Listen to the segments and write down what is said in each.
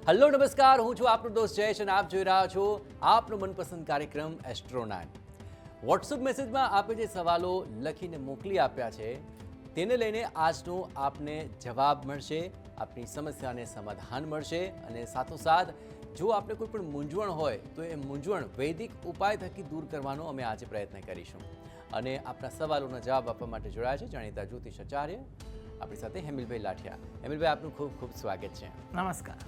Hello નમસ્કાર, હું છું આપનો દોસ્ત જયેશ અને આપ જોઈ રહ્યા છો આપનો મનપસંદ કાર્યક્રમ એસ્ટ્રો9। વોટ્સઅપ મેસેજમાં આપે જે સવાલો લખીને મોકલી આપ્યા છે તેને લઈને આજનો આપને જવાબ મળશે, આપની સમસ્યાને સમાધાન મળશે અને સાથોસાથ જો આપને કોઈ પણ મૂંઝવણ હોય તો એ મૂંઝવણ વૈદિક ઉપાય થકી દૂર કરવાનો અમે આજે પ્રયત્ન કરીશું। અને આપના સવાલોના જવાબ આપવા માટે જોડાયા છે જાણીતા જ્યોતિષ આચાર્ય આપણી સાથે હેમિલભાઈ લાઠિયા। હેમિલભાઈ, આપનું ખૂબ ખૂબ સ્વાગત છે। નમસ્કાર।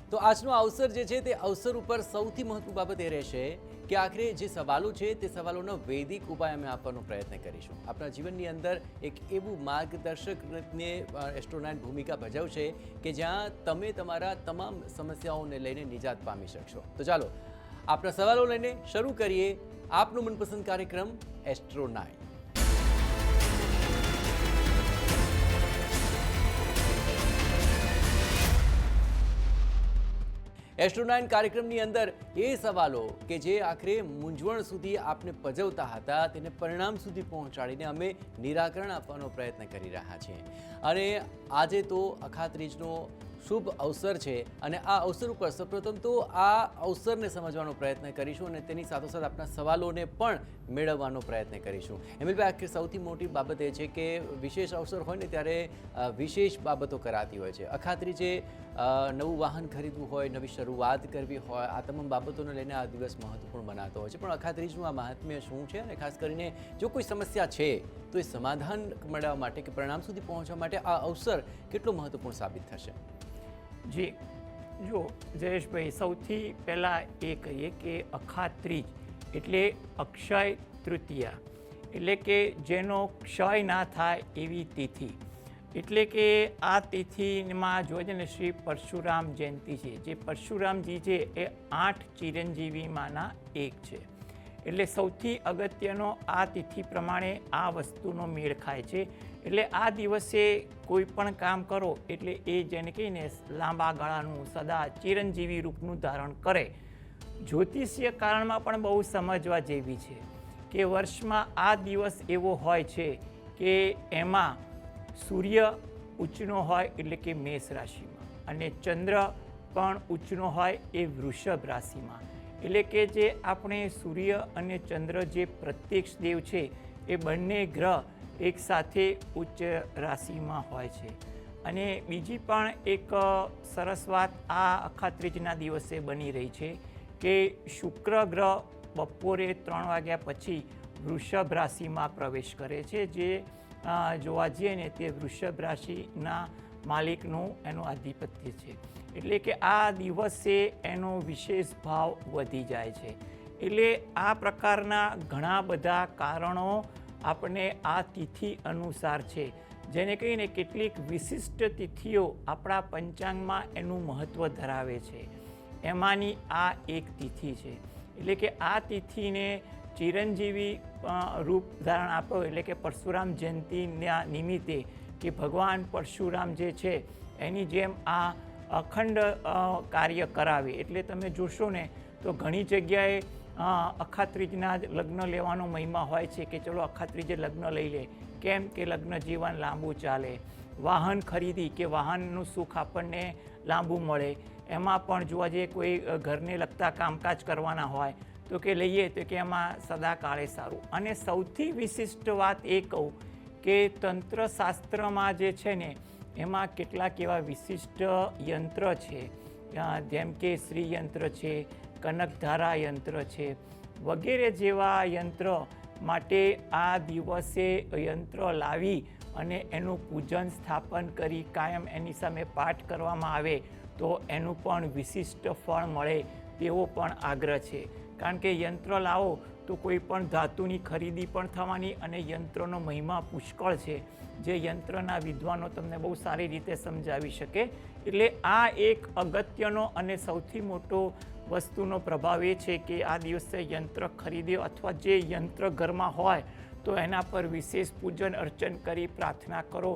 તો આજનો અવસર જે છે તે અવસર ઉપર સૌથી મહત્વની બાબત એ રહેશે કે આખરે જે સવાલો છે તે સવાલોનો વૈદિક ઉપાય અમે આપવાનો પ્રયત્ન કરીશું। આપણા જીવનની અંદર એક એવું માર્ગદર્શકને એસ્ટ્રો9 ભૂમિકા ભજવશે કે જ્યાં તમે તમારા તમામ સમસ્યાઓને લઈને નિજાત પામી શકશો। તો ચાલો આપણા સવાલો લઈને શરૂ કરીએ આપનો મનપસંદ કાર્યક્રમ એસ્ટ્રો9। એસ્ટ્રો9 કાર્યક્રમની અંદર એ સવાલો કે જે આખરે મૂંઝવણ સુધી આપને પજવતા હતા તેને પરિણામ સુધી પહોંચાડીને અમે નિરાકરણ આપવાનો પ્રયત્ન કરી રહ્યા છીએ। અને આજે તો અખાત્રીજનો શુભ અવસર છે અને આ અવસર ઉપર સૌપ્રથમ તો આ અવસરને સમજવાનો પ્રયત્ન કરીશું અને તેની સાથોસાથ આપણા સવાલોને પણ મેળવવાનો પ્રયત્ન કરીશું। હેમિલભાઈ, આખી સૌથી મોટી બાબત એ છે કે વિશેષ અવસર હોય ને ત્યારે વિશેષ બાબતો કરાતી હોય છે। અખાત્રીજે નવું વાહન ખરીદવું હોય, નવી શરૂઆત કરવી હોય, આ તમામ બાબતોને લઈને આ દિવસ મહત્વપૂર્ણ બનાવતો હોય છે। પણ અખાત્રીજનું આ મહાત્મ્ય શું છે અને ખાસ કરીને જો કોઈ સમસ્યા છે તો એ સમાધાન મેળવવા માટે કે પરિણામ સુધી પહોંચવા માટે આ અવસર કેટલો મહત્વપૂર્ણ સાબિત થશે? જી, જો જયેશભાઈ, સૌથી પહેલાં એ કહીએ કે અખાત્રીજ એટલે અક્ષય તૃતીયા, એટલે કે જેનો ક્ષય ના થાય એવી તિથિ। એટલે કે આ તિથિમાં જોઈએ ને શ્રી પરશુરામ જયંતિ છે, જે પરશુરામજી છે એ 8 ચિરંજીવીમાંના એક છે। એટલે સૌથી અગત્યનો આ તિથિ પ્રમાણે આ વસ્તુનો મેળ ખાય છે। એટલે આ દિવસે કોઈ પણ કામ કરો એટલે એ જેને કહીને લાંબા ગાળાનું સદા ચિરંજીવી રૂપનું ધારણ કરે। જ્યોતિષીય કારણમાં પણ બહુ સમજવા જેવી છે કે વર્ષમાં આ દિવસ એવો હોય છે કે એમાં સૂર્ય ઉચ્ચનો હોય એટલે કે મેષ રાશિમાં અને ચંદ્ર પણ ઉચ્ચનો હોય એ વૃષભ રાશિમાં। એટલે કે જે આપણે સૂર્ય અને ચંદ્ર જે પ્રત્યક્ષ દેવ છે એ બંને ગ્રહ એક સાથે ઉચ્ચ રાશિમાં હોય છે। અને બીજી પણ એક સરસ વાત આ અખાત્રીજના દિવસે બની રહી છે કે શુક્ર ગ્રહ બપોરે 3 વાગ્યા પછી વૃષભ રાશિમાં પ્રવેશ કરે છે। જે જોવા જઈએ ને તે વૃષભ રાશિના માલિકનું એનું આધિપત્ય છે। એટલે કે આ દિવસે એનો વિશેષ ભાવ વધી જાય છે। એટલે આ પ્રકારના ઘણા બધા કારણો આપણે આ તિથિ અનુસાર છે, જેને કહીને કેટલીક વિશિષ્ટ તિથિઓ આપણા પંચાંગમાં એનું મહત્ત્વ ધરાવે છે। એમાંની આ એક તિથિ છે। એટલે કે આ તિથિને ચિરંજીવી રૂપ ધારણ આપ્યો, એટલે કે પરશુરામ જયંતિના નિમિત્તે કે ભગવાન પરશુરામ જે છે એની જેમ આ અખંડ કાર્ય કરાવે। એટલે તમે જોશો ને તો ઘણી જગ્યાએ અખાત્રીજના લગ્ન લેવાનો મહિમા હોય છે કે ચલો અખાત્રીજે લગ્ન લઈ લે, કેમ કે લગ્ન જીવન લાંબુ ચાલે। વાહન ખરીદી કે વાહનનું સુખ આપણને લાંબુ મળે। એમાં પણ જોવા જઈએ કોઈ ઘરને લગતા કામકાજ કરવાના હોય તો કે લઈએ તો કે એમાં સદાકાળે સારું। અને સૌથી વિશિષ્ટ વાત એ કહું કે તંત્રશાસ્ત્રમાં જે છે ને એમાં કેટલાક એવા વિશિષ્ટ યંત્ર છે, જેમ કે શ્રી યંત્ર છે, કનકધારા યંત્ર છે વગેરે જેવા યંત્ર માટે આ દિવસે યંત્ર લાવી અને એનું પૂજન સ્થાપન કરી કાયમ એની સામે પાઠ કરવામાં આવે તો એનું પણ વિશિષ્ટ ફળ મળે તેવો પણ આગ્રહ છે। કારણ કે યંત્ર લાવો તો કોઈ પણ ધાતુની ખરીદી પણ થવાની અને યંત્રનો મહિમા પુષ્કળ છે, જે યંત્રના વિદ્વાનો તમને બહુ સારી રીતે સમજાવી શકે। એટલે આ એક અગત્યનો અને સૌથી મોટો વસ્તુનો પ્રભાવ એ છે કે આ દિવસે યંત્ર ખરીદ્યો અથવા જે યંત્ર ઘરમાં હોય તો એના પર વિશેષ પૂજન અર્ચન કરી પ્રાર્થના કરો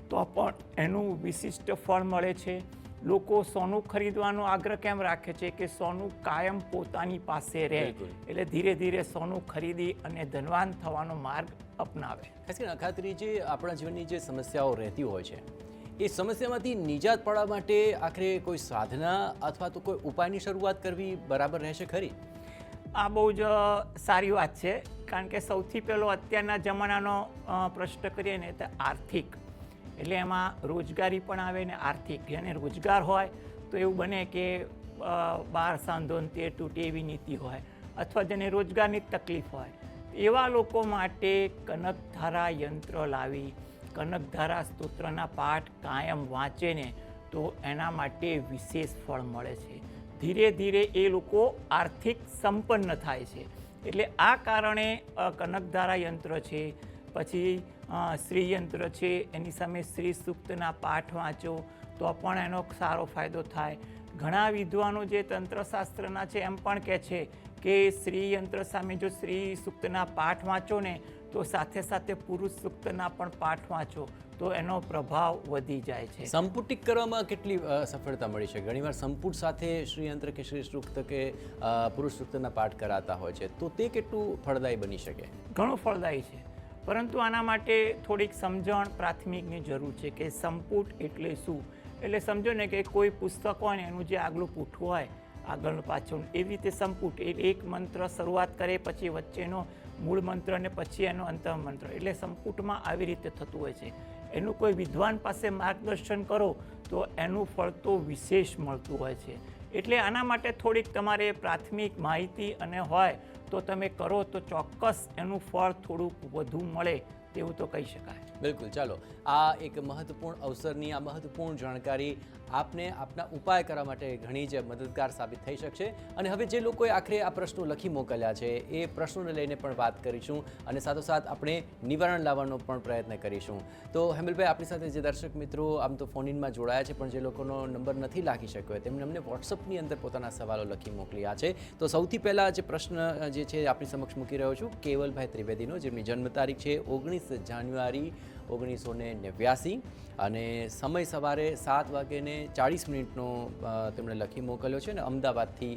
તો પણ એનું વિશિષ્ટ ફળ મળે છે। લોકો સોનું ખરીદવાનો આગ્રહ કેમ રાખે છે કે સોનું કાયમ પોતાની પાસે રહે, એટલે ધીરે ધીરે સોનું ખરીદી અને ધનવાન થવાનો માર્ગ અપનાવે। ખાસ કરીને અખાત્રીજે આપણા જીવનની જે સમસ્યાઓ રહેતી હોય છે એ સમસ્યામાંથી નિજાત પાડવા માટે આખરે કોઈ સાધના અથવા તો કોઈ ઉપાયની શરૂઆત કરવી બરાબર રહેશે ખરી? આ બહુ જ સારી વાત છે, કારણ કે સૌથી પહેલો અત્યારના જમાનાનો પ્રશ્ન કરીએ ને તો આર્થિક, એટલે એમાં રોજગારી પણ આવે ને આર્થિક. જેને રોજગાર હોય તો એવું બને કે 12 સાંધો ને 13 તૂટે એવી નીતિ હોય, અથવા જેને રોજગારની તકલીફ હોય, એવા લોકો માટે કનકધારા યંત્ર લાવી કનકધારા સ્તોત્રના પાઠ કાયમ વાંચે ને તો એના માટે વિશેષ ફળ મળે છે. ધીરે ધીરે એ લોકો આર્થિક સંપન્ન થાય છે. એટલે આ કારણે કનકધારા યંત્ર છે, પછી શ્રી યંત્ર છે, એની સામે શ્રી સૂક્તના પાઠ વાંચો તો પણ એનો સારો ફાયદો થાય. ઘણા વિદ્વાનો જે તંત્રશાસ્ત્રના છે એમ પણ કહે છે કે શ્રી યંત્ર સામે જો શ્રી સૂક્તના પાઠ વાંચો ને તો સાથે સાથે પુરુષ સૂક્તના પણ પાઠ વાંચો તો એનો પ્રભાવ વધી જાય છે. સંપુટિક કરવામાં કેટલી સફળતા મળી છે? ઘણીવાર સંપુટ સાથે શ્રીયંત્ર કે શ્રી સૂક્ત કે પુરુષ સૂક્તના પાઠ કરાતા હોય છે, તો તે કેટલું ફળદાયી બની શકે? ઘણું ફળદાયી છે, પરંતુ આના માટે થોડીક સમજણ પ્રાથમિકની જરૂર છે કે સંપુટ એટલે શું. એટલે સમજો ને કે કોઈ પુસ્તક હોય ને એનું જે આગલું પૂઠું હોય, આગળનું પાછળ, એવી રીતે સંપુટ એટલે એક મંત્ર શરૂઆત કરે, પછી વચ્ચેનો મૂળ મંત્ર અને પછી એનો અંતર મંત્ર, એટલે સંપુટમાં આવી રીતે થતું હોય છે. એનું કોઈ વિદ્વાન પાસે માર્ગદર્શન કરો તો એનું ફળ તો વિશેષ મળતું હોય છે. એટલે આના માટે થોડીક તમારે પ્રાથમિક માહિતી અને હોય તો તમે કરો તો ચોક્કસ એનું ફળ થોડુંક વધુ મળે તેવું તો કહી શકાય. બિલકુલ. ચાલો, આ એક મહત્વપૂર્ણ અવસરની આ મહત્વપૂર્ણ જાણકારી આપને આપના ઉપાય કરવા માટે ઘણી જ મદદગાર સાબિત થઈ શકશે. અને હવે જે લોકોએ આખરે આ પ્રશ્નો લખી મોકલ્યા છે એ પ્રશ્નોને લઈને પણ વાત કરીશું અને સાથોસાથ આપણે નિવારણ લાવવાનો પણ પ્રયત્ન કરીશું. તો હેમલભાઈ, આપણી સાથે જે દર્શક મિત્રો આમ તો ફોન ઇનમાં જોડાયા છે પણ જે લોકોનો નંબર નથી લાગી શક્યો હોય તેમણે અમને વોટ્સઅપની અંદર પોતાના સવાલો લખી મોકલ્યા છે. તો સૌથી પહેલાં જે પ્રશ્ન જે છે આપણી સમક્ષ મૂકી રહ્યો છું કેવલભાઈ ત્રિવેદીનો, જેમની જન્મ તારીખ છે 19 જાન્યુઆરી 1989 અને સમય સવારે 7:40 તેમણે લખી મોકલ્યો છે અને અમદાવાદથી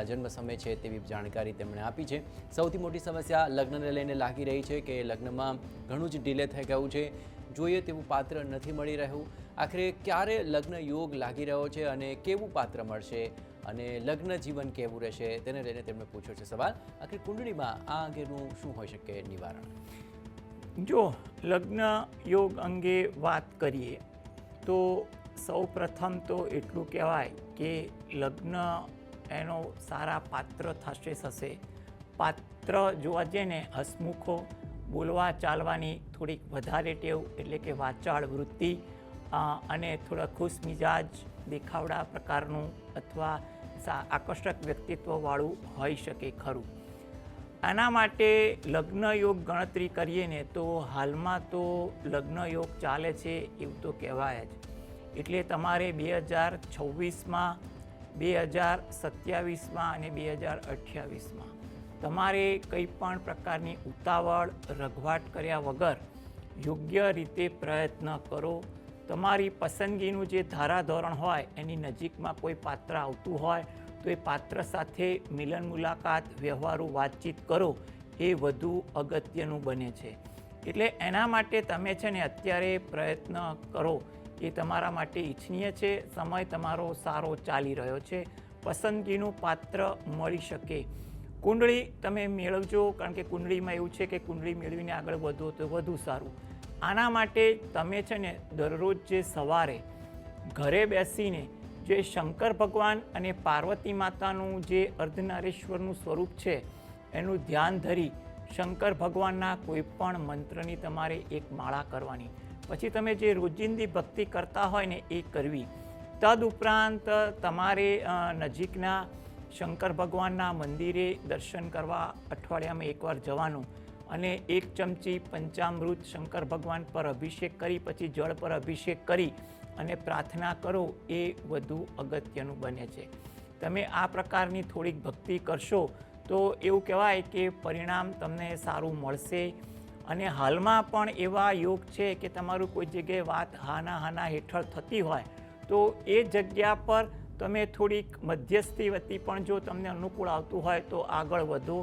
જન્મ સમય છે તેવી જાણકારી તેમણે આપી છે. સૌથી મોટી સમસ્યા લગ્નને લઈને લાગી રહી છે કે લગ્નમાં ઘણું જ ડિલે થઈ ગયું છે, જોઈએ તેવું પાત્ર નથી મળી રહ્યું. આખરે ક્યારે લગ્ન યોગ લાગી રહ્યો છે અને કેવું પાત્ર મળશે અને લગ્ન જીવન કેવું રહેશે તેને લઈને તેમણે પૂછ્યો છે સવાલ. આખરે કુંડળીમાં આ અંગેનું શું હોઈ શકે નિવારણ? જો લગ્ન યોગ અંગે વાત કરીએ તો સૌ પ્રથમ તો એટલું કહેવાય કે લગ્ન એનો સારા પાત્ર થશે. પાત્ર જોવા જઈએ ને હસમુખો, બોલવા ચાલવાની થોડીક વધારે ટેવ એટલે કે વાચાળ વૃત્તિ અને થોડા ખુશ મિજાજ દેખાવડા પ્રકારનું અથવા આકર્ષક વ્યક્તિત્વવાળું હોઈ શકે ખરું. આના માટે લગ્ન યોગ ગણતરી કરીએ ને તો હાલમાં તો લગ્ન યોગ ચાલે છે એવું તો કહેવાય જ. એટલે તમારે 2026માં, 2027માં અને 2028માં તમારે કંઈ પણ પ્રકારની ઉતાવળ રઘવાટ કર્યા વગર યોગ્ય રીતે પ્રયત્ન કરો. તમારી પસંદગીનું જે ધારાધોરણ હોય એની નજીકમાં કોઈ પાત્ર આવતું હોય તો એ પાત્ર સાથે મિલન મુલાકાત વ્યવહારુ વાતચીત કરો એ વધુ અગત્યનું બને છે. એટલે એના માટે તમે છે ને અત્યારે પ્રયત્ન કરો એ તમારા માટે ઈચ્છનીય છે. સમય તમારો સારો ચાલી રહ્યો છે, પસંદગીનું પાત્ર મળી શકે. કુંડળી તમે મેળવજો, કારણ કે કુંડળીમાં એવું છે કે કુંડળી મેળવીને આગળ વધો તો વધુ સારું. આના માટે તમે છે ને દરરોજ જે સવારે ઘરે બેસીને જે શંકર ભગવાન અને પાર્વતી માતાનું જે અર્ધનારીશ્વરનું સ્વરૂપ છે એનું ધ્યાન ધરી શંકર ભગવાનના કોઈ પણ મંત્રની તમારે એક માળા કરવાની. પછી તમે જે રોજિંદી ભક્તિ કરતા હોય ને એ કરવી. તદુપરાંત તમારે નજીકના શંકર ભગવાનના મંદિરે દર્શન કરવા અઠવાડિયામાં એકવાર જવાનું અને 1 ચમચી પંચામૃત શંકર ભગવાન પર અભિષેક કરી પછી જળ પર અભિષેક કરી અને પ્રાર્થના કરો એ વધુ અગત્યનું બને છે. તમે આ પ્રકારની થોડીક ભક્તિ કરશો તો એવું કહેવાય કે પરિણામ તમને સારું મળશે. અને હાલમાં પણ એવા યોગ છે કે તમારું કોઈ જગ્યાએ વાત હાના હેઠળ થતી હોય તો એ જગ્યા પર તમે થોડીક મધ્યસ્થી વતી પણ જો તમને અનુકૂળ આવતું હોય તો આગળ વધો.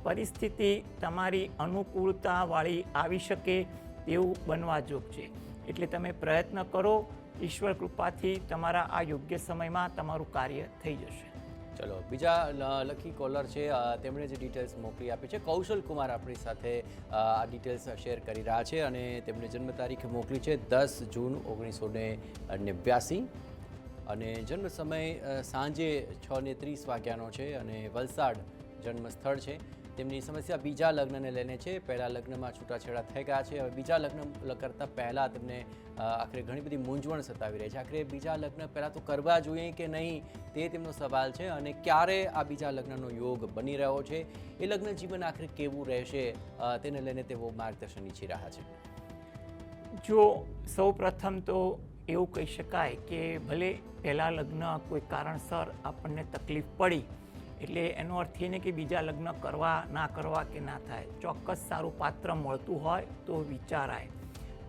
પરિસ્થિતિ તમારી અનુકૂળતાવાળી આવી શકે તેવું બનવા જોગ છે. એટલે તમે પ્રયત્ન કરો, ઈશ્વર કૃપાથી તમારા આ યોગ્ય સમયમાં તમારું કાર્ય થઈ જશે. ચલો બીજા લકી કોલર છે, તેમણે જે ડિટેલ્સ મોકલી આપી છે. કૌશલ કુમાર આપણી સાથે આ ડિટેલ્સ શેર કરી રહ્યા છે અને તેમણે જન્મ તારીખ મોકલી છે 10 જૂન 1989 અને જન્મ સમય સાંજે 6:30 વાગ્યાનો છે અને વલસાડ જન્મ સ્થળ છે. તેમની સમસ્યા બીજા લગ્નને લઈને છે. પહેલાં લગ્નમાં છૂટાછેડા થઈ ગયા છે. હવે બીજા લગ્ન કરતાં પહેલાં તેમને આખરે ઘણી બધી મૂંઝવણ સતાવી રહી છે. આખરે બીજા લગ્ન પહેલાં તો કરવા જોઈએ કે નહીં તે તેમનો સવાલ છે અને ક્યારે આ બીજા લગ્નનો યોગ બની રહ્યો છે, એ લગ્ન જીવન આખરે કેવું રહેશે તેને લઈને તેઓ માર્ગદર્શન ઈચ્છી રહ્યા છે. જો સૌ પ્રથમ તો એવું કહી શકાય કે ભલે પહેલાં લગ્ન કોઈ કારણસર આપણને તકલીફ પડી એટલે એનો અર્થ એ નહીં કે બીજા લગ્ન કરવા ના કરવા કે ના થાય. ચોક્કસ સારું પાત્ર મળતું હોય તો વિચારાય.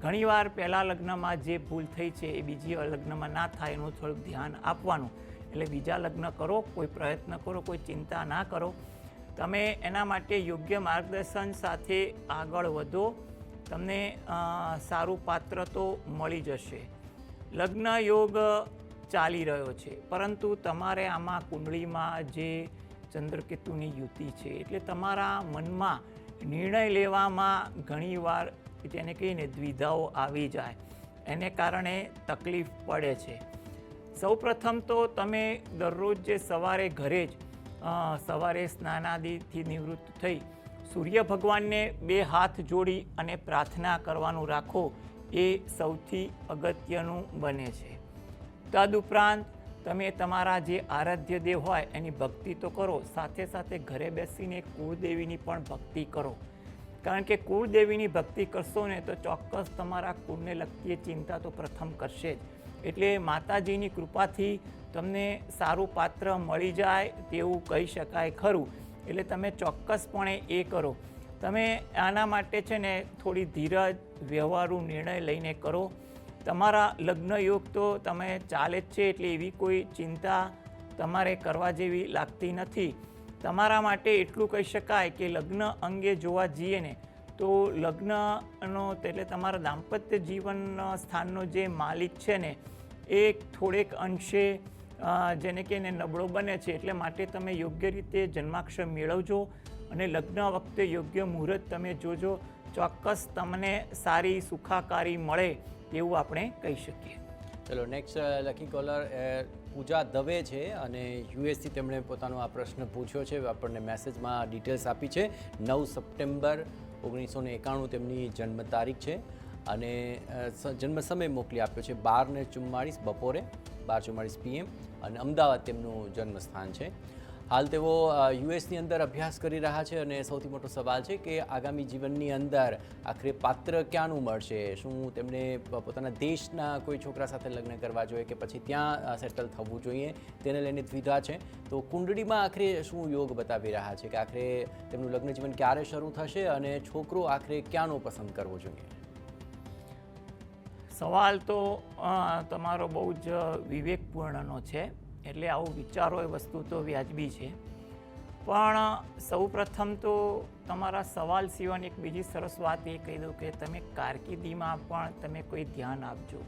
ઘણીવાર પહેલાં લગ્નમાં જે ભૂલ થઈ છે એ બીજી લગ્નમાં ના થાય એનું થોડુંક ધ્યાન આપવાનું. એટલે બીજા લગ્ન કરો, કોઈ પ્રયત્ન કરો, કોઈ ચિંતા ના કરો. તમે એના માટે યોગ્ય માર્ગદર્શન સાથે આગળ વધો. તમને સારું પાત્ર તો મળી જશે. લગ્ન યોગ ચાલી રહ્યો છે, પરંતુ તમારે આમાં કુંડળીમાં જે ચંદ્રકેતુની યુતિ છે એટલે તમારા મનમાં નિર્ણય લેવામાં ઘણીવાર જેને કહીને દ્વિધાઓ આવી જાય, એને કારણે તકલીફ પડે છે. સૌપ્રથમ તો તમે દરરોજ જે સવારે ઘરે જ સવારે સ્નાનાદિથી નિવૃત્ત થઈ સૂર્ય ભગવાનને 2 હાથ જોડી અને પ્રાર્થના કરવાનું રાખો, એ સૌથી અગત્યનું બને છે. તદુપરાંત તમે તમારા જે આરાધ્ય દેવ હોય એની ભક્તિ તો કરો, સાથે સાથે ઘરે બેસીને કુળદેવીની પણ ભક્તિ કરો. કારણ કે કુળદેવીની ભક્તિ કરશો ને તો ચોક્કસ તમારા કુળને લગતી ચિંતા તો પ્રથમ કરશે જ. એટલે માતાજીની કૃપાથી તમને સારું પાત્ર મળી જાય તેવું કહી શકાય ખરું. એટલે તમે ચોક્કસપણે એ કરો. તમે આના માટે છે ને થોડી ધીરજ, વ્યવહારુ નિર્ણય લઈને કરો. તમારા લગ્ન યોગ તો તમે ચાલે જ છે એટલે એવી કોઈ ચિંતા તમારે કરવા જેવી લાગતી નથી. તમારા માટે એટલું કહી શકાય કે લગ્ન અંગે જોવા જઈએ ને તો લગ્નનો એટલે તમારા દાંપત્ય જીવન સ્થાનનો જે માલિક છે ને એ થોડેક અંશે જેને કે નબળો બને છે. એટલે માટે તમે યોગ્ય રીતે જન્માક્ષર મેળવજો અને લગ્ન વખતે યોગ્ય મુહૂર્ત તમે જોજો. ચોક્કસ તમને સારી સુખાકારી મળે એવું આપણે કહી શકીએ. ચલો નેક્સ્ટ લકી કોલર પૂજા દવે છે અને યુએસથી તેમણે પોતાનો આ પ્રશ્ન પૂછ્યો છે. આપણને મેસેજમાં ડિટેલ્સ આપી છે. 9 સપ્ટેમ્બર 1991 તેમની જન્મ તારીખ છે અને જન્મ સમય મોકલી આપ્યો છે 12:44 બપોરે, 12:44 PM અને અમદાવાદ તેમનું જન્મસ્થાન છે. હાલ તેઓ યુએસની અંદર અભ્યાસ કરી રહ્યા છે અને સૌથી મોટો સવાલ છે કે આગામી જીવનની અંદર આખરે પાત્ર ક્યાંનું મળશે. શું તેમને પોતાના દેશના કોઈ છોકરા સાથે લગ્ન કરવા જોઈએ કે પછી ત્યાં સેટલ થવું જોઈએ, તેને લઈને દ્વિધા છે. તો કુંડળીમાં આખરે શું યોગ બતાવી રહ્યા છે કે આખરે તેમનું લગ્ન જીવન ક્યારે શરૂ થશે અને છોકરો આખરે ક્યાંનો પસંદ કરવો જોઈએ? સવાલ તો તમારો બહુ જ વિવેકપૂર્ણનો છે. એટલે આવું વિચારો એ વસ્તુ તો વ્યાજબી છે. પણ સૌ પ્રથમ તો તમારા સવાલ સિવાયની એક બીજી સરસ વાત એ કહી દઉં કે તમે કારકિર્દીમાં પણ તમે કોઈ ધ્યાન આપજો.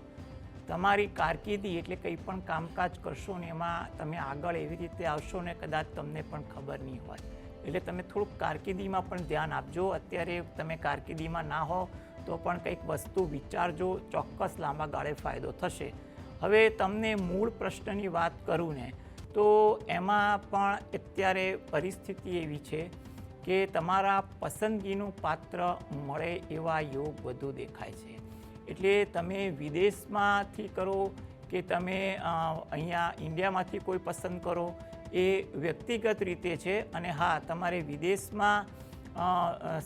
તમારી કારકિર્દી એટલે કંઈ પણ કામકાજ કરશો ને એમાં તમે આગળ એવી રીતે આવશો ને કદાચ તમને પણ ખબર નહીં હોય. એટલે તમે થોડુંક કારકિર્દીમાં પણ ધ્યાન આપજો. અત્યારે તમે કારકિર્દીમાં ના હો તો પણ કંઈક વસ્તુ વિચારજો, ચોક્કસ લાંબા ગાળે ફાયદો થશે. હવે તમને મૂળ પ્રશ્નની વાત કરું ને તો એમાં પણ અત્યારે પરિસ્થિતિ એવી છે કે તમારા પસંદગીનું પાત્ર મળે એવા યોગ વધુ દેખાય છે. એટલે તમે વિદેશમાંથી કરો કે તમે અહીંયા ઇન્ડિયામાંથી કોઈ પસંદ કરો એ વ્યક્તિગત રીતે છે. અને હા, તમારે વિદેશમાં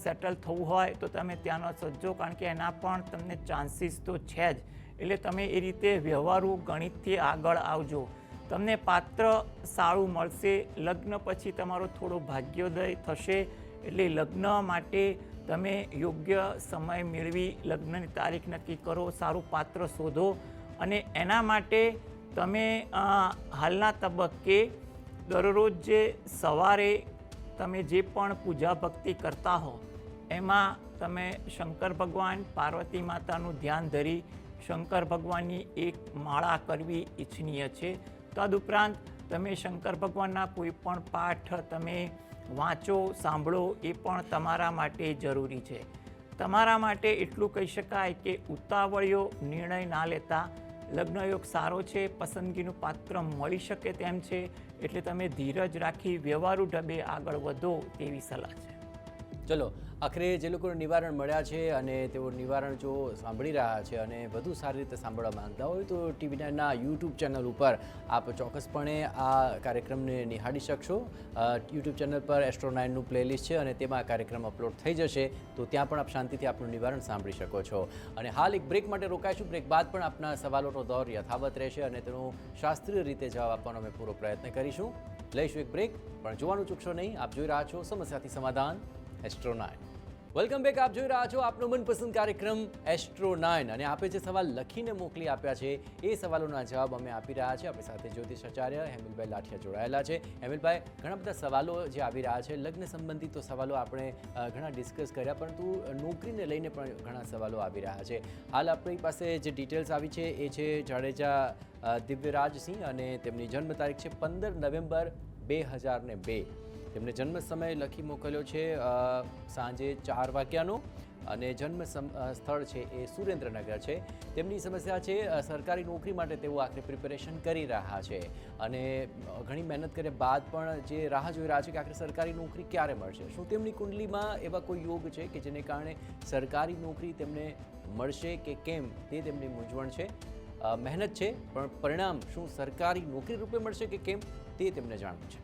સેટલ થવું હોય તો તમે ત્યાંનો સજ્જો, કારણ કે એના પણ તમને ચાન્સીસ તો છે જ. એટલે તમે એ રીતે વ્યવહારુ ગણિતથી આગળ આવજો. તમને પાત્ર સારું મળશે. લગ્ન પછી તમારો થોડો ભાગ્યોદય થશે. એટલે લગ્ન માટે તમે યોગ્ય સમય મેળવી લગ્નની તારીખ નક્કી કરો, સારું પાત્ર શોધો અને એના માટે તમે હાલના તબક્કે દરરોજ જે સવારે તમે જે પણ પૂજા ભક્તિ કરતા હો એમાં તમે શંકર ભગવાન, પાર્વતી માતાનું ધ્યાન ધરી શંકર ભગવાનની એક માળા કરવી ઈચ્છનીય છે. તદુપરાંત તમે શંકર ભગવાનના કોઈ પણ પાઠ તમે વાંચો, સાંભળો, એ પણ તમારા માટે જરૂરી છે. તમારા માટે એટલું કહી શકાય કે ઉતાવળિયો નિર્ણય ના લેતા. લગ્નયોગ સારો છે, પસંદગીનું પાત્ર મળી શકે તેમ છે, એટલે તમે ધીરજ રાખી વ્યવહારુ ઢબે આગળ વધો તેવી સલાહ છે. ચલો, આખરે જે લોકોને નિવારણ મળ્યા છે અને તેઓ નિવારણ જો સાંભળી રહ્યા છે અને વધુ સારી રીતે સાંભળવા માંગતા હોય તો TV9ના યુટ્યુબ ચેનલ ઉપર આપ ચોક્કસપણે આ કાર્યક્રમને નિહાળી શકશો. યુટ્યુબ ચેનલ પર એસ્ટ્રો9નું પ્લેલિસ્ટ છે અને તેમાં આ કાર્યક્રમ અપલોડ થઈ જશે, તો ત્યાં પણ આપ શાંતિથી આપનું નિવારણ સાંભળી શકો છો. અને હાલ એક બ્રેક માટે રોકાઈશું. બ્રેક બાદ પણ આપના સવાલોનો દોર યથાવત રહેશે અને તેનો શાસ્ત્રીય રીતે જવાબ આપવાનો અમે પૂરો પ્રયત્ન કરીશું. લઈશું એક બ્રેક, પણ જોવાનું ચૂકશો નહીં. આપ જોઈ રહ્યા છો સમસ્યાથી સમાધાન, એસ્ટ્રો9. Welcome back. આપ જોઈ રહ્યા છો આપનો મનપસંદ કાર્યક્રમ એસ્ટ્રો9 અને આપે જે સવાલ લખીને મોકલી આપ્યા છે એ સવાલોના જવાબ અમે આપી રહ્યા છીએ. આપણી સાથે જ્યોતિષ આચાર્ય હેમિલભાઈ લાઠિયા જોડાયેલા છે. હેમિલભાઈ, ઘણા બધા સવાલો જે આવી રહ્યા છે, લગ્ન સંબંધિત તો સવાલો આપણે ઘણા ડિસ્કસ કર્યા, પરંતુ નોકરીને લઈને પણ ઘણા સવાલો આવી રહ્યા છે. હાલ આપણી પાસે જે ડિટેલ્સ આવી છે એ છે જાડેજા દિવ્યરાજસિંહ અને તેમની જન્મ તારીખ છે 15 નવેમ્બર 2002. તેમને જન્મ સમય લખી મોકલ્યો છે સાંજે 4 વાગ્યાનો અને જન્મ સ્થળ છે એ સુરેન્દ્રનગર છે. તેમની સમસ્યા છે સરકારી નોકરી માટે તેઓ આખરે પ્રિપેરેશન કરી રહ્યા છે અને ઘણી મહેનત કર્યા બાદ પણ જે રાહ જોઈ રહ્યા છે કે આખરે સરકારી નોકરી ક્યારે મળશે. શું તેમની કુંડલીમાં એવા કોઈ યોગ છે કે જેને કારણે સરકારી નોકરી તેમને મળશે કે કેમ, તે તેમની મૂંઝવણ છે. મહેનત છે પણ પરિણામ શું સરકારી નોકરી રૂપે મળશે કે કેમ, તે તેમને જાણવું છે.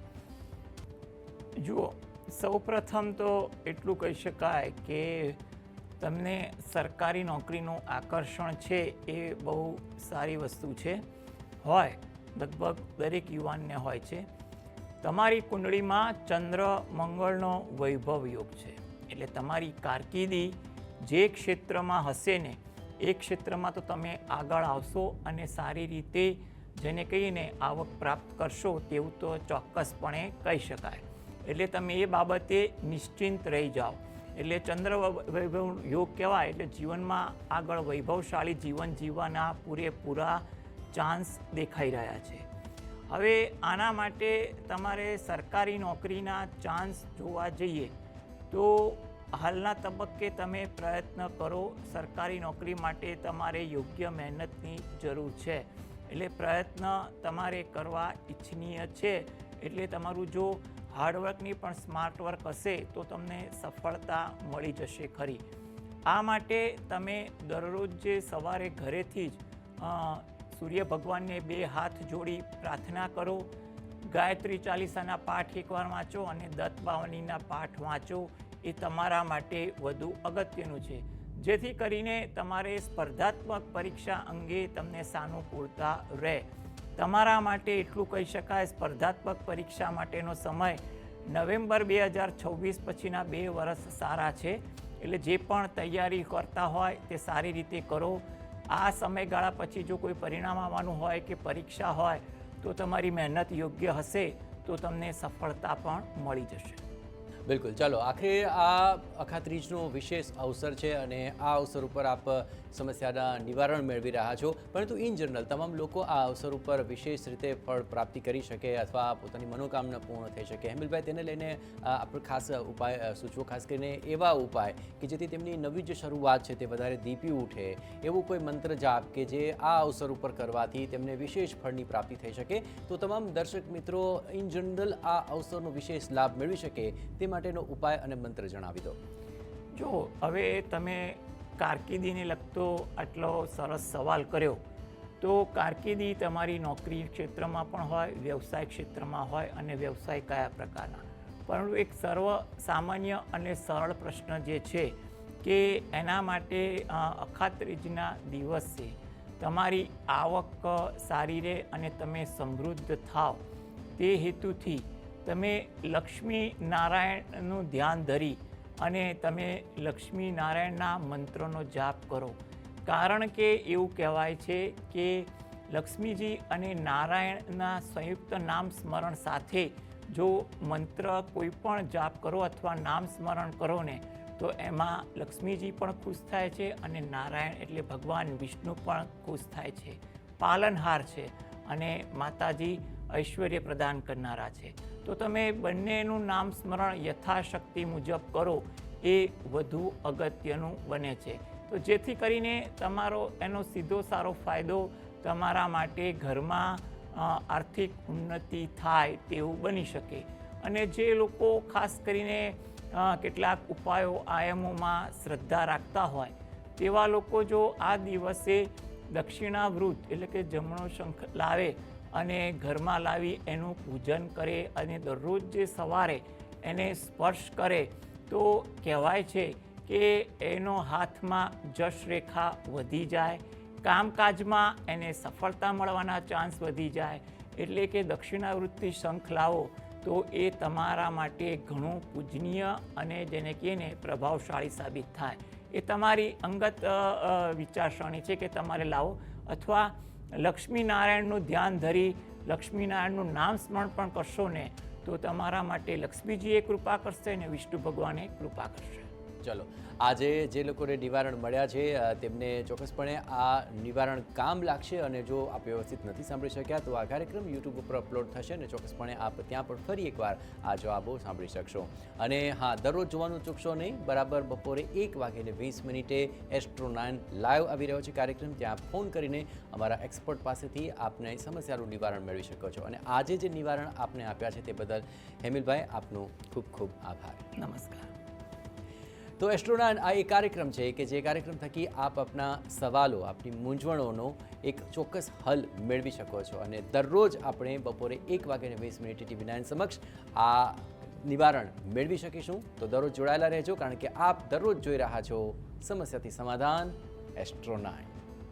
જુઓ, સૌપ્રથમ તો એટલું કહી શકાય કે તમને સરકારી નોકરીનું આકર્ષણ છે એ બહુ સારી વસ્તુ છે, હોય લગભગ દરેક યુવાનને હોય છે. તમારી કુંડળીમાં ચંદ્ર મંગળનો વૈભવ યોગ છે, એટલે તમારી કારકિર્દી જે ક્ષેત્રમાં હશે ને એ ક્ષેત્રમાં તો તમે આગળ આવશો અને સારી રીતે જેને કહીને આવક પ્રાપ્ત કરશો તેવું તો ચોક્કસપણે કહી શકાય. એટલે તમે એ બાબતે નિશ્ચિંત રહી જાઓ. એટલે ચંદ્ર વૈભવ યોગ કહેવાય એટલે જીવનમાં આગળ વૈભવશાળી જીવન જીવવાના પૂરેપૂરા ચાન્સ દેખાઈ રહ્યા છે. હવે આના માટે તમારે સરકારી નોકરીના ચાન્સ જોવા જઈએ તો હાલના તબક્કે તમે પ્રયત્ન કરો. સરકારી નોકરી માટે તમારે યોગ્ય મહેનતની જરૂર છે, એટલે પ્રયત્ન તમારે કરવા ઈચ્છનીય છે. એટલે તમારું જો હાર્ડવર્કની પણ સ્માર્ટ વર્ક હશે તો તમને સફળતા મળી જશે ખરી. આ માટે તમે દરરોજ જે સવારે ઘરેથી જ સૂર્ય ભગવાનને 2 હાથ જોડી પ્રાર્થના કરો, ગાયત્રી ચાલીસાના પાઠ એકવાર વાંચો અને દત્ત બાવનીના પાઠ વાંચો. એ તમારા માટે વધુ અગત્યનું છે, જેથી કરીને તમારે સ્પર્ધાત્મક પરીક્ષા અંગે તમને સાનુકૂળતા રહે. તમારા માટે એટલું કહી શકાય, સ્પર્ધાત્મક પરીક્ષા માટેનો સમય નવેમ્બર 2026 પછીના 2 વર્ષ સારા છે. એટલે જે પણ તૈયારી કરતા હોય તે સારી રીતે કરો. આ સમયગાળા પછી જો કોઈ પરિણામ આવવાનું હોય કે પરીક્ષા હોય તો તમારી મહેનત યોગ્ય હશે તો તમને સફળતા પણ મળી જશે. બિલકુલ. ચાલો, આખરે આ અખાત્રીજનો વિશેષ અવસર છે અને આ અવસર ઉપર આપ સમસ્યાના નિવારણ મેળવી રહ્યા છો, પરંતુ ઇન જનરલ તમામ લોકો આ અવસર ઉપર વિશેષ રીતે ફળ પ્રાપ્તિ કરી શકે અથવા પોતાની મનોકામના પૂર્ણ થઈ શકે. હેમિલભાઈ, તેને લઈને આપણે ખાસ ઉપાય સૂચવો, ખાસ કરીને એવા ઉપાય કે જેથી તેમની નવી જે શરૂઆત છે તે વધારે દીપી ઉઠે, એવું કોઈ મંત્ર જાપ કે જે આ અવસર ઉપર કરવાથી તેમને વિશેષ ફળની પ્રાપ્તિ થઈ શકે, તો તમામ દર્શક મિત્રો ઇન જનરલ આ અવસરનો વિશેષ લાભ મેળવી શકે તે માટેનો ઉપાય અને મંત્ર જણાવી દો. જો હવે તમે કારકિર્દીને લગતો આટલો સરસ સવાલ કર્યો, તો કારકિર્દી તમારી નોકરી ક્ષેત્રમાં પણ હોય, વ્યવસાય ક્ષેત્રમાં હોય અને વ્યવસાય કયા પ્રકારના. પરંતુ એક સર્વ સામાન્ય અને સરળ પ્રશ્ન જે છે કે એના માટે અખાત્રીજના દિવસે તમારી આવક સારી રહે અને તમે સમૃદ્ધ થાવ તે હેતુથી તમે લક્ષ્મી નારાયણનું ધ્યાન ધરી અને તમે લક્ષ્મી નારાયણના મંત્રનો જાપ કરો. કારણ કે એવું કહેવાય છે કે લક્ષ્મીજી અને નારાયણના સંયુક્ત નામ સ્મરણ સાથે જો મંત્ર કોઈ પણ જાપ કરો અથવા નામ સ્મરણ કરો ને તો એમાં લક્ષ્મીજી પણ ખુશ થાય છે અને નારાયણ એટલે ભગવાન વિષ્ણુ પણ ખુશ થાય છે. પાલનહાર છે અને માતાજી ઐશ્વર્ય પ્રદાન કરનારા છે. તો તમે બંનેનું નામ સ્મરણ યથાશક્તિ મુજબ કરો એ વધુ અગત્યનું બને છે. તો જેથી કરીને તમારો એનો સીધો સારો ફાયદો તમારા માટે ઘરમાં આર્થિક ઉન્નતિ થાય તેવું બની શકે. અને જે લોકો ખાસ કરીને કેટલાક ઉપાયો આયામોમાં શ્રદ્ધા રાખતા હોય તેવા લોકો જો આ દિવસે દક્ષિણાવૃત એટલે કે જમણો શંખ લાવે અને ઘરમાં લાવી એનું પૂજન કરે અને દરરોજ જે સવારે એને સ્પર્શ કરે તો કહેવાય છે કે એનો હાથમાં જશ રેખા વધી જાય, કામકાજમાં એને સફળતા મળવાના ચાન્સ વધી જાય. એટલે કે દક્ષિણાવૃત્તિ શંખ લાવો તો એ તમારા માટે ઘણું પૂજનીય અને જેને કહીએ ને પ્રભાવશાળી સાબિત થાય. એ તમારી અંગત વિચારસરણી છે કે તમારે લાવો, અથવા લક્ષ્મીનારાયણનું ધ્યાન ધરી લક્ષ્મીનારાયણનું નામ સ્મરણ પણ કરશો ને તો તમારા માટે લક્ષ્મીજીએ કૃપા કરશે અને વિષ્ણુ ભગવાને કૃપા કરશે. ચલો, આજે જે લોકોને નિવારણ મળ્યા છે તેમને ચોક્કસપણે આ નિવારણ કામ લાગશે. અને જો આપ વ્યવસ્થિત નથી સાંભળી શક્યા તો આ કાર્યક્રમ યુટ્યુબ ઉપર અપલોડ થશે અને ચોક્કસપણે આપ ત્યાં પણ ફરી એકવાર આ જવાબો સાંભળી શકશો. અને હા, દરરોજ જોવાનું ચૂકશો નહીં. બરાબર બપોરે 1:20 Astro9 લાઈવ આવી રહ્યો છે કાર્યક્રમ. ત્યાં ફોન કરીને અમારા એક્સપર્ટ પાસેથી આપને સમસ્યાનું નિવારણ મેળવી શકો છો. અને આજે જે નિવારણ આપને આપ્યા છે તે બદલ હેમિલભાઈ આપનો ખૂબ ખૂબ આભાર. નમસ્કાર. તો એસ્ટ્રોનાઇન આ એક કાર્યક્રમ છે કે જે કાર્યક્રમ થકી આપ આપના સવાલો, આપની મૂંઝવણોનો એક ચોક્કસ હલ મેળવી શકો છો. અને દરરોજ આપણે બપોરે 1:20 TV9 સમક્ષ આ નિવારણ મેળવી શકીશું. તો દરરોજ જોડાયેલા રહેજો, કારણ કે આપ દરરોજ જોઈ રહ્યા છો સમસ્યાથી સમાધાન, એસ્ટ્રોનાઇન.